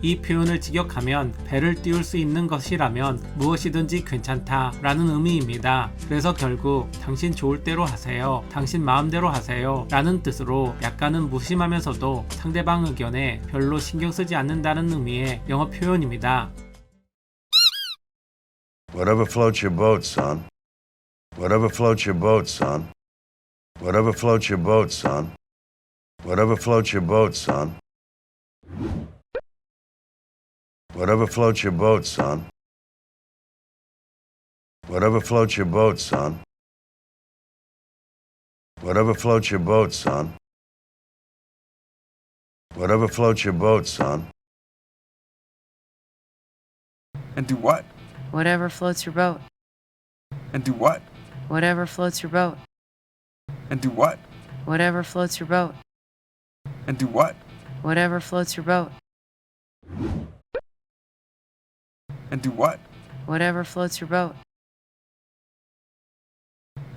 이 표현을 직역하면 배를 띄울 수 있는 것이라면 무엇이든지 괜찮다 라는 의미입니다. 그래서 결국 당신 좋을 대로 하세요, 당신 마음대로 하세요 라는 뜻으로 약간은 무심하면서도 상대방 의견에 별로 신경 쓰지 않는다는 의미의 영어 표현입니다. Whatever floats your boat, son. Whatever floats your boat, son. Whatever floats your boat, son. Whatever floats your boat, son. Whatever floats your boat, son. Whatever floats your boat, son. Whatever floats your boat, son. Whatever floats your boat, son. And do what? Whatever floats your boat. And do what? Whatever floats your boat. And do what? Whatever floats your boat. And do what? Whatever floats your boat. And do what? Whatever floats your boat.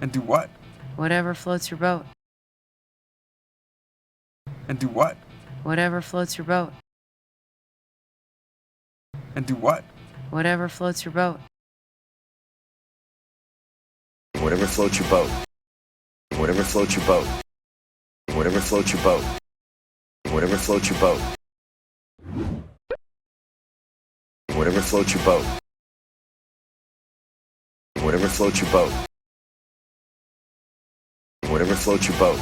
And do what? Whatever floats your boat. And do what? Whatever floats your boat. And do what? Whatever floats your boat. Whatever floats your boat. Whatever floats your boat. Whatever floats your boat. Whatever floats your boat. Whatever floats your boat. Whatever floats your boat. Whatever floats your boat.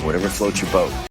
Whatever floats your boat.